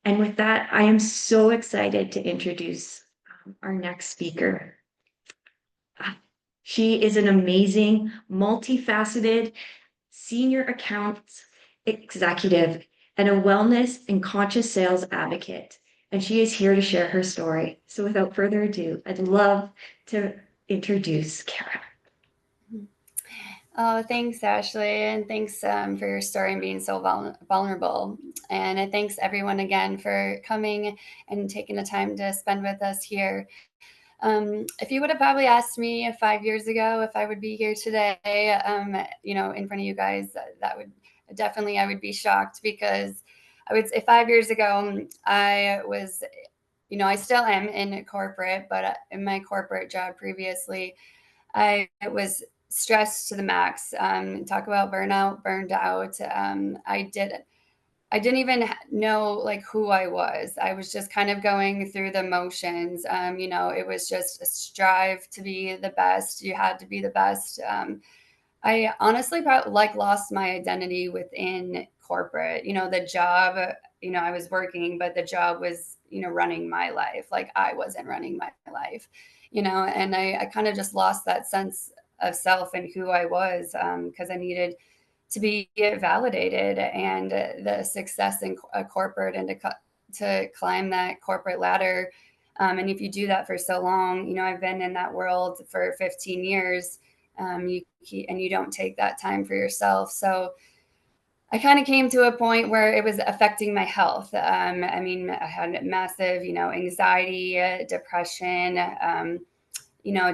And with that, I am so excited to introduce our next speaker. She is an amazing, multifaceted senior accounts executive and a wellness and conscious sales advocate. And she is here to share her story. So without further ado, I'd love to introduce Kara. Oh, thanks, Ashley, and thanks for your story and being so vulnerable. And thanks everyone again for coming and taking the time to spend with us here. If you would have probably asked me 5 years ago if I would be here today, in front of you guys, that would definitely, I would be shocked, because I would say 5 years ago, I was, I still am in corporate, but in my corporate job previously, I was stressed to the max. Talk about burnout, burned out. I didn't even know like who I was. I was just kind of going through the motions. It was just a strive to be the best. You had to be the best. I honestly probably like lost my identity within corporate. The job, I was working, but the job was, running my life. Like I wasn't running my life, and I kind of just lost that sense of self and who I was, because I needed to be validated, and the success in a corporate, and to climb that corporate ladder. And if you do that for so long, I've been in that world for 15 years, you don't take that time for yourself. So I kind of came to a point where it was affecting my health. I had massive, anxiety, depression,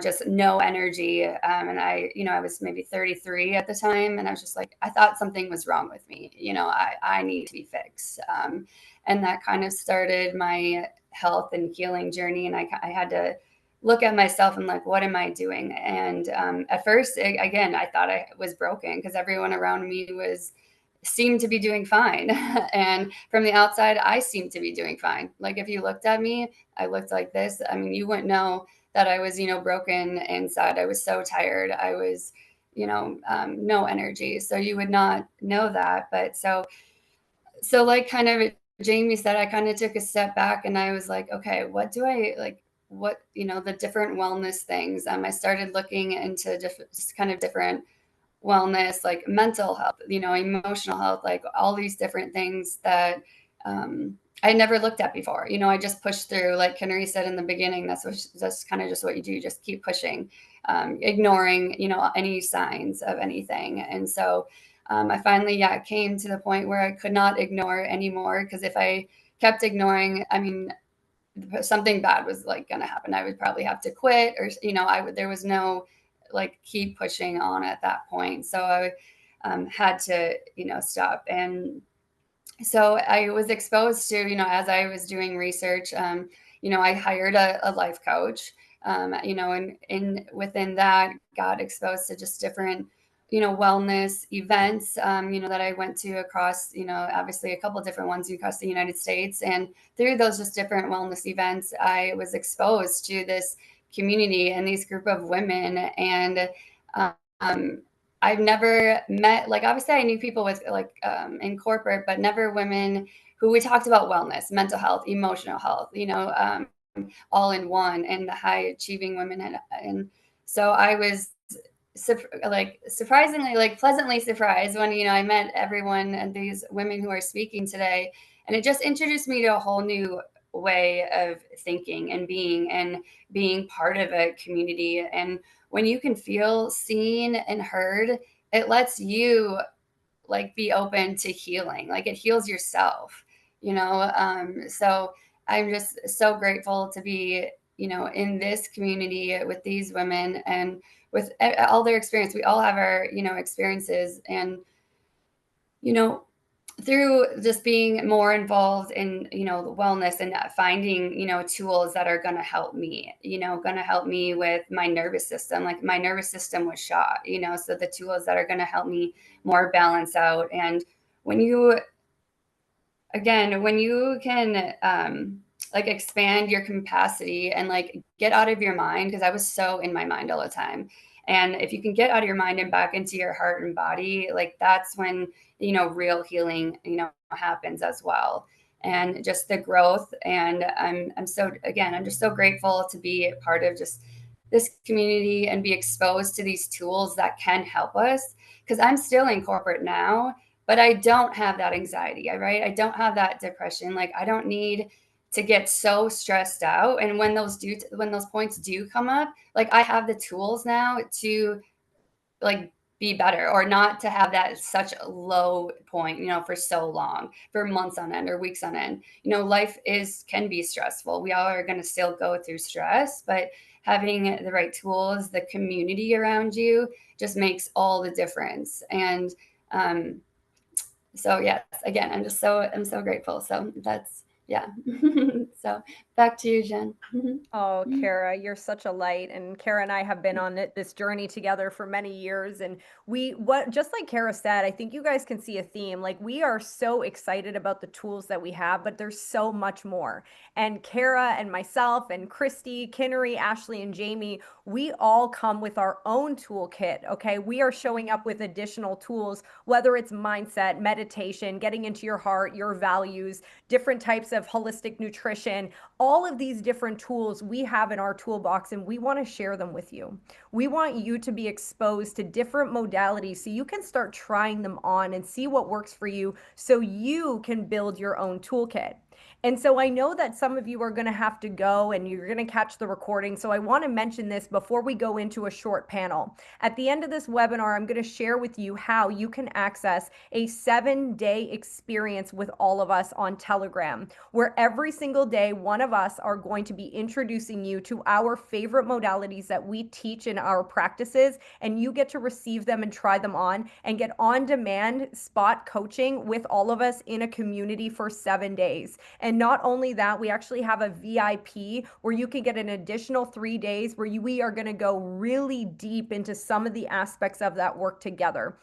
just no energy. And I was maybe 33 at the time. And I was just like, I thought something was wrong with me. I need to be fixed. And that kind of started my health and healing journey. And I had to look at myself and like, what am I doing? And at first, again, I thought I was broken because everyone around me seemed to be doing fine. And from the outside, I seemed to be doing fine. Like if you looked at me, I looked like this. You wouldn't know that I was, broken inside. I was so tired. I was, no energy. So you would not know that. But so like kind of Jamie said, I kind of took a step back and I was like, okay, what do I like? What, the different wellness things. I started looking into just kind of different wellness, like mental health, emotional health, like all these different things that I never looked at before. I just pushed through, like Kenry said in the beginning, that's kind of just what you do, just keep pushing, ignoring, any signs of anything. And so I finally, came to the point where I could not ignore anymore, because if I kept ignoring, something bad was like going to happen. I would probably have to quit, or, there was no like keep pushing on at that point. So I had to, stop. And so I was exposed to, as I was doing research, I hired a life coach, and within that got exposed to just different, wellness events, that I went to across, obviously a couple of different ones across the United States. And through those just different wellness events, I was exposed to this community and these group of women. And I've never met, like, obviously I knew people with like in corporate, but never women who we talked about wellness, mental health, emotional health, all in one, and the high achieving women. And so I was surprisingly, like pleasantly surprised when, I met everyone and these women who are speaking today. And it just introduced me to a whole new way of thinking and being part of a community. And when you can feel seen and heard, it lets you like be open to healing. Like it heals yourself, so I'm just so grateful to be, in this community with these women, and with all their experience. We all have our, experiences. And, through just being more involved in, the wellness, and finding, tools that are going to help me, with my nervous system. Like my nervous system was shot, so the tools that are going to help me more balance out. And when you can like expand your capacity and like get out of your mind, because I was so in my mind all the time. And if you can get out of your mind and back into your heart and body, like that's when, real healing, happens as well. And just the growth. And I'm just so grateful to be a part of just this community and be exposed to these tools that can help us. Because I'm still in corporate now, but I don't have that anxiety, right? I don't have that depression. Like I don't need to get so stressed out. And when those points do come up, like I have the tools now to like be better, or not to have that such a low point, for so long, for months on end or weeks on end. Life can be stressful. We all are going to still go through stress, but having the right tools, the community around you, just makes all the difference. And so yes, again, I'm so grateful. So that's, yeah. So back to you, Jen. Oh, Kara, you're such a light. And Kara and I have been on this journey together for many years. And just like Kara said, I think you guys can see a theme. Like, we are so excited about the tools that we have, but there's so much more. And Kara and myself and Christy, Kinnery, Ashley, and Jamie, we all come with our own toolkit. Okay. We are showing up with additional tools, whether it's mindset, meditation, getting into your heart, your values, different types of holistic nutrition, all of these different tools we have in our toolbox, and we want to share them with you. We want you to be exposed to different modalities so you can start trying them on and see what works for you so you can build your own toolkit. And so I know that some of you are going to have to go and you're going to catch the recording. So I want to mention this before we go into a short panel. At the end of this webinar, I'm going to share with you how you can access a 7-day experience with all of us on Telegram, where every single day, one of us are going to be introducing you to our favorite modalities that we teach in our practices, and you get to receive them and try them on and get on-demand spot coaching with all of us in a community for 7 days. And not only that, we actually have a VIP where you can get an additional 3 days where we are going to go really deep into some of the aspects of that work together.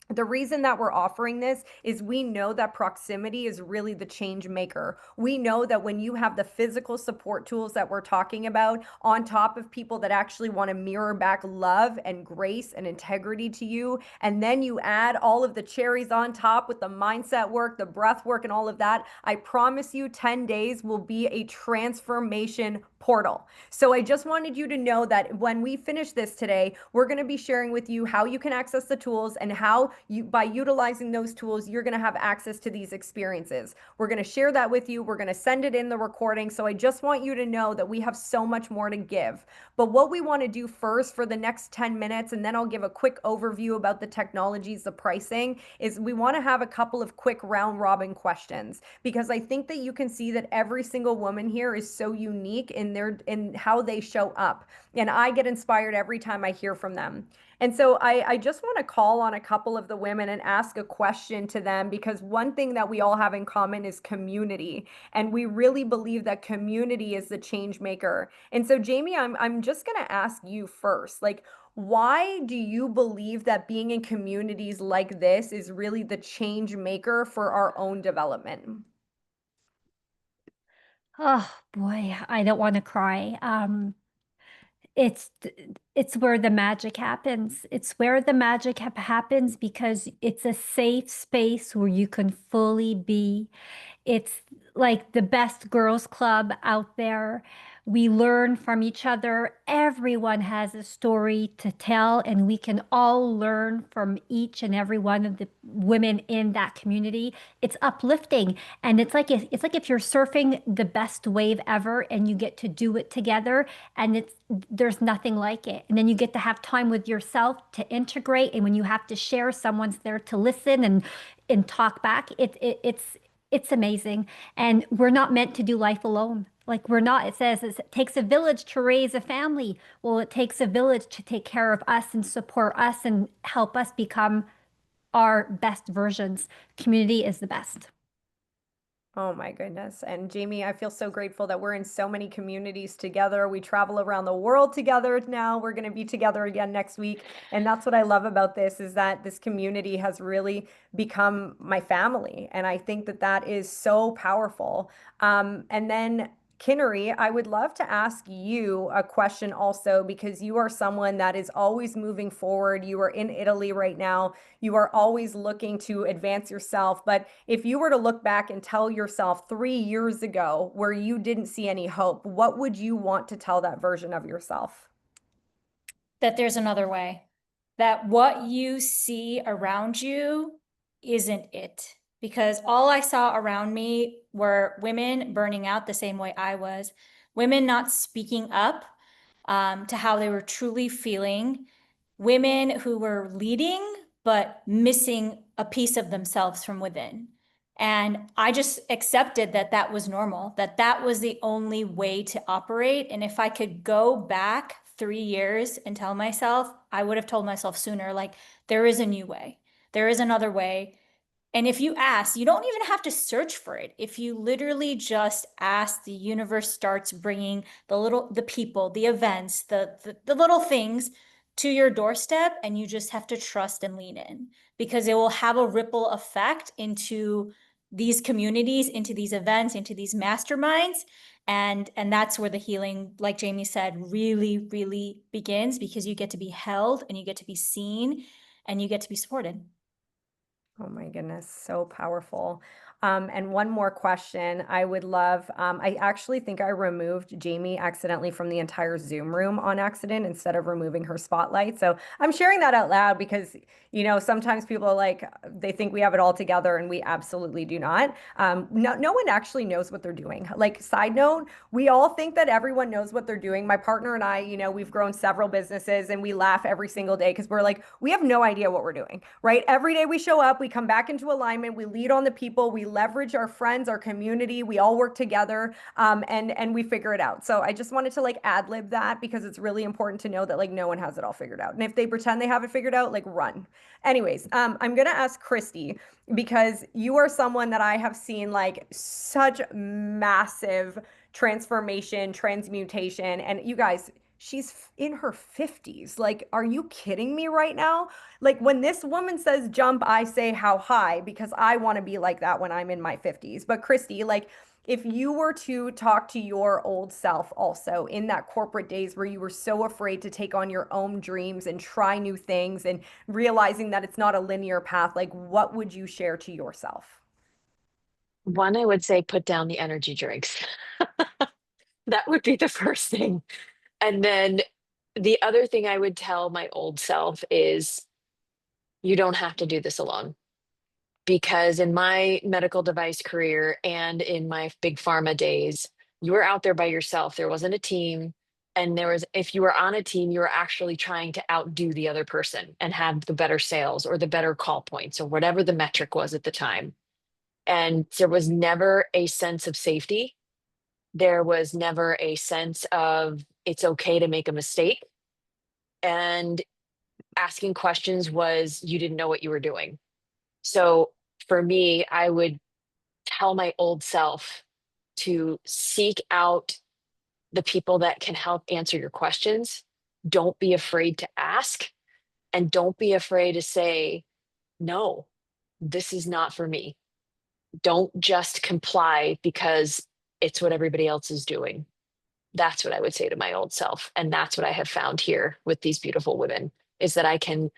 The reason that we're offering this is we know that proximity is really the change maker. We know that when you have the physical support tools that we're talking about on top of people that actually want to mirror back love and grace and integrity to you, and then you add all of the cherries on top with the mindset work, the breath work, and all of that, I promise you 10 days will be a transformation portal. So I just wanted you to know that when we finish this today, we're going to be sharing with you how you can access the tools and how by utilizing those tools, you're going to have access to these experiences. We're going to share that with you. We're going to send it in the recording. So I just want you to know that we have so much more to give. But what we want to do first for the next 10 minutes, and then I'll give a quick overview about the technologies, the pricing, is we want to have a couple of quick round robin questions, because I think that you can see that every single woman here is so unique in how they show up. And I get inspired every time I hear from them. And so I just want to call on a couple of the women and ask a question to them, because one thing that we all have in common is community. And we really believe that community is the change maker. And so Jamie, I'm just going to ask you first, like, why do you believe that being in communities like this is really the change maker for our own development? Oh boy, I don't want to cry. It's it's where the magic happens. It's where the magic happens because it's a safe space where you can fully be. It's like the best girls club out there. We learn from each other. Everyone has a story to tell, and we can all learn from each and every one of the women in that community. It's uplifting, and it's like if you're surfing the best wave ever, and you get to do it together, and there's nothing like it. And then you get to have time with yourself to integrate, and when you have to share, someone's there to listen and talk back. It's amazing. And we're not meant to do life alone. Like, we're not, it says it takes a village to raise a family. Well, it takes a village to take care of us and support us and help us become our best versions. Community is the best. Oh my goodness. And Jamie, I feel so grateful that we're in so many communities together. We travel around the world together now. We're going to be together again next week. And that's what I love about this, is that this community has really become my family. And I think that that is so powerful. And then Kinnery, I would love to ask you a question also, because you are someone that is always moving forward. You are in Italy right now. You are always looking to advance yourself. But if you were to look back and tell yourself 3 years ago where you didn't see any hope, what would you want to tell that version of yourself? That there's another way, that what you see around you isn't it. Because all I saw around me were women burning out the same way I was, women not speaking up to how they were truly feeling, women who were leading, but missing a piece of themselves from within. And I just accepted that that was normal, that that was the only way to operate. And if I could go back 3 years and tell myself, I would have told myself sooner, like, there is a new way, there is another way. And if you ask, you don't even have to search for it. If you literally just ask, the universe starts bringing the people, the events, the little things to your doorstep, and you just have to trust and lean in, because it will have a ripple effect into these communities, into these events, into these masterminds. And that's where the healing, like Jamie said, really, really begins, because you get to be held and you get to be seen and you get to be supported. Oh my goodness, so powerful. And one more question I would love. I actually think I removed Jamie accidentally from the entire Zoom room on accident instead of removing her spotlight. So I'm sharing that out loud because, you know, sometimes people are like, they think we have it all together and we absolutely do not. No one actually knows what they're doing. Like, side note, we all think that everyone knows what they're doing. My partner and I, you know, we've grown several businesses and we laugh every single day because we're like, we have no idea what we're doing, right? Every day we show up, we come back into alignment, we lead on the people, we leverage our friends, our community, we all work together, and we figure it out. So I just wanted to like ad lib that because it's really important to know that like no one has it all figured out. And if they pretend they have it figured out, like run. Anyways, I'm gonna ask Christy, because you are someone that I have seen like such massive transformation, transmutation, and you guys, she's in her 50s. Like, are you kidding me right now? Like, when this woman says jump, I say how high, because I want to be like that when I'm in my 50s. But Christy, like, if you were to talk to your old self also in that corporate days where you were so afraid to take on your own dreams and try new things and realizing that it's not a linear path, like, what would you share to yourself? One, I would say put down the energy drinks. That would be the first thing. And then the other thing I would tell my old self is you don't have to do this alone. Because in my medical device career and in my big pharma days, you were out there by yourself. There wasn't a team. And there was, if you were on a team, you were actually trying to outdo the other person and have the better sales or the better call points or whatever the metric was at the time. And there was never a sense of safety. There was never a sense of it's okay to make a mistake. And asking questions was you didn't know what you were doing. So for me, I would tell my old self to seek out the people that can help answer your questions. Don't be afraid to ask, and don't be afraid to say, no, this is not for me. Don't just comply because it's what everybody else is doing. That's what I would say to my old self. And that's what I have found here with these beautiful women, is that I can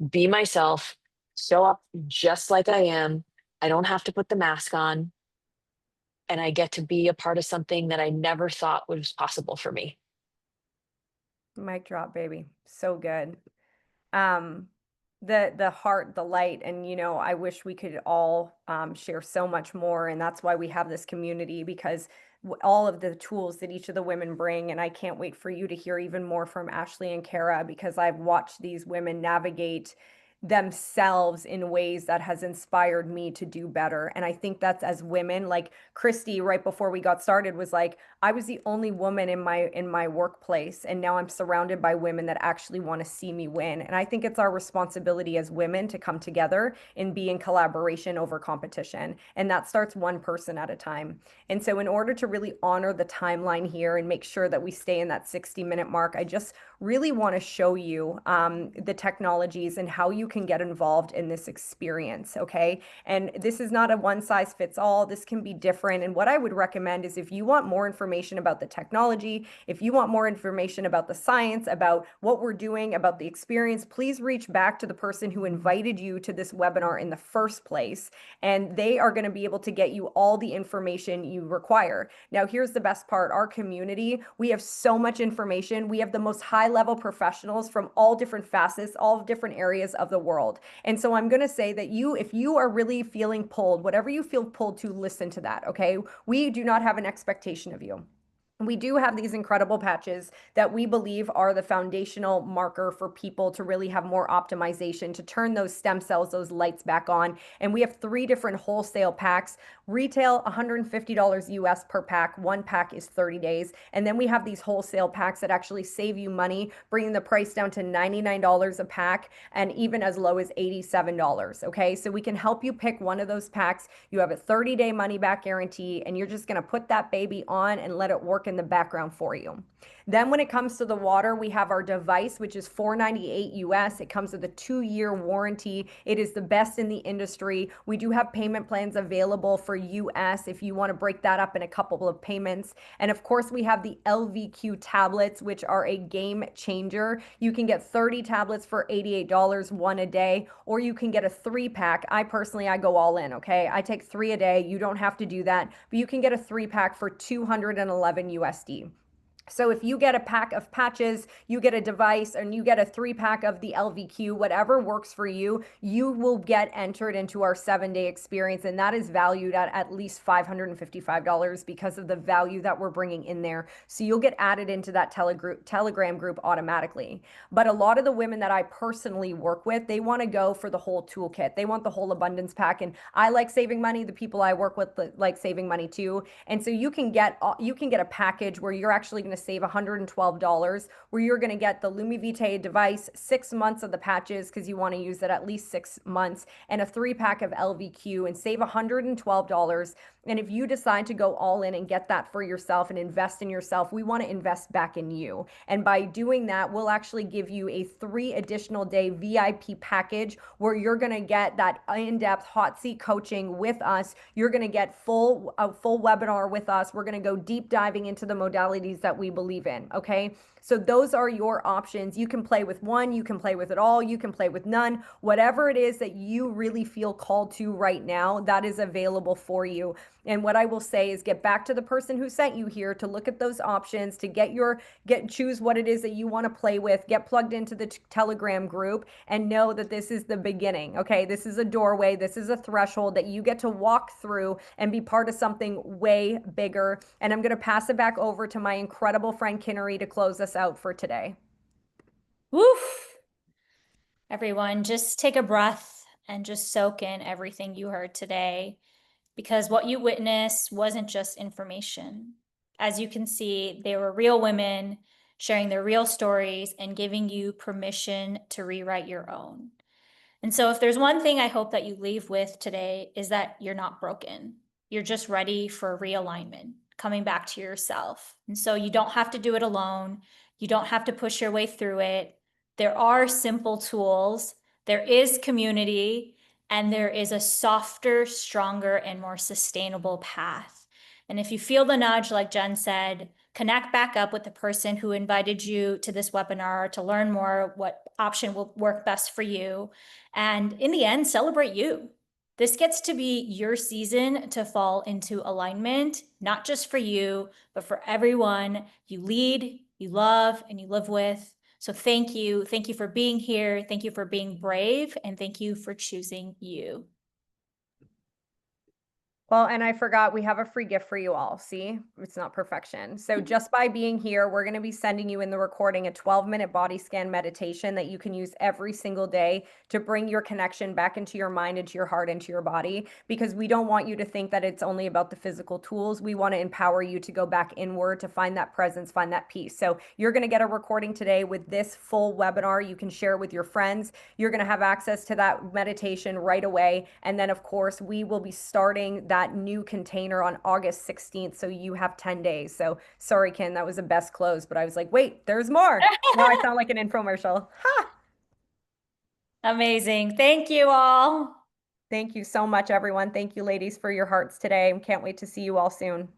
be myself, show up just like I am. I don't have to put the mask on. And I get to be a part of something that I never thought was possible for me. Mic drop, baby. So good. um the heart, the light, and you know, I wish we could all share so much more, and that's why we have this community, because all of the tools that each of the women bring, and I can't wait for you to hear even more from Ashley and Kara, because I've watched these women navigate themselves in ways that has inspired me to do better. And I think that's, as women, like Christy right before we got started was like, I was the only woman in my workplace, and now I'm surrounded by women that actually want to see me win. And I think it's our responsibility as women to come together and be in collaboration over competition, and that starts one person at a time. And so in order to really honor the timeline here and make sure that we stay in that 60-minute mark, I just really want to show you the technologies and how you can get involved in this experience, okay? And this is not a one size fits all. This can be different. And what I would recommend is, if you want more information about the technology, if you want more information about the science, about what we're doing, about the experience, please reach back to the person who invited you to this webinar in the first place. And they are going to be able to get you all the information you require. Now, here's the best part. Our community, we have so much information. We have the most high-level professionals from all different facets, all different areas of the world. And so I'm going to say that if you are really feeling pulled, whatever you feel pulled to, listen to that, okay? We do not have an expectation of you. We do have these incredible patches that we believe are the foundational marker for people to really have more optimization, to turn those stem cells, those lights back on. And we have 3 different wholesale packs. Retail $150 US per pack. One pack is 30 days. And then we have these wholesale packs that actually save you money, bringing the price down to $99 a pack and even as low as $87. Okay, so we can help you pick one of those packs. You have a 30-day money back guarantee, and you're just going to put that baby on and let it work in the background for you. Then when it comes to the water, we have our device, which is $498 US. It comes with a 2-year warranty. It is the best in the industry. We do have payment plans available for US if you want to break that up in a couple of payments. And of course, we have the LVQ tablets, which are a game changer. You can get 30 tablets for $88, one a day, or you can get a 3-pack. I go all in, okay? I take 3 a day. You don't have to do that, but you can get a 3-pack for $211 USD. So if you get a pack of patches, you get a device, and you get a 3-pack of the LVQ, whatever works for you, you will get entered into our 7-day experience. And that is valued at least $555 because of the value that we're bringing in there. So you'll get added into that Telegram group automatically. But a lot of the women that I personally work with, they want to go for the whole toolkit. They want the whole abundance pack. And I like saving money. The people I work with like saving money too. And so you can get a package where you're actually going to save $112, where you're going to get the Lumi Vitae device, 6 months of the patches because you want to use it at least 6 months, and a 3-pack of LVQ, and save $112. And if you decide to go all in and get that for yourself and invest in yourself, we want to invest back in you. And by doing that, we'll actually give you a 3 additional day VIP package where you're going to get that in-depth hot seat coaching with us. You're going to get a full webinar with us. We're going to go deep diving into the modalities that we believe in. Okay. So those are your options. You can play with one, you can play with it all, you can play with none, whatever it is that you really feel called to right now, that is available for you. And what I will say is get back to the person who sent you here to look at those options, to choose what it is that you want to play with, get plugged into the Telegram group, and know that this is the beginning. Okay. This is a doorway. This is a threshold that you get to walk through and be part of something way bigger. And I'm going to pass it back over to my incredible friend Kinneri to close us out for today. Woof. Everyone, just take a breath and just soak in everything you heard today, because what you witnessed wasn't just information. As you can see, they were real women sharing their real stories and giving you permission to rewrite your own. And so if there's one thing I hope that you leave with today, is that you're not broken. You're just ready for realignment, coming back to yourself. And so you don't have to do it alone. You don't have to push your way through it. There are simple tools. There is community, and there is a softer, stronger, and more sustainable path. And if you feel the nudge, like Jen said, connect back up with the person who invited you to this webinar to learn more what option will work best for you. And in the end, celebrate you. This gets to be your season to fall into alignment, not just for you, but for everyone you lead, you love, and you live with. So thank you. Thank you for being here. Thank you for being brave. And thank you for choosing you. Well, and I forgot, we have a free gift for you all. See, it's not perfection. So just by being here, we're going to be sending you in the recording a 12-minute body scan meditation that you can use every single day to bring your connection back into your mind, into your heart, into your body, because we don't want you to think that it's only about the physical tools. We want to empower you to go back inward, to find that presence, find that peace. So you're going to get a recording today with this full webinar. You can share with your friends. You're going to have access to that meditation right away. And then, of course, we will be starting that new container on August 16th. So you have 10 days. So sorry, Ken, that was the best close, but I was like, wait, there's more. Now I sound like an infomercial. Ha! Amazing. Thank you all. Thank you so much, everyone. Thank you, ladies, for your hearts today. Can't wait to see you all soon.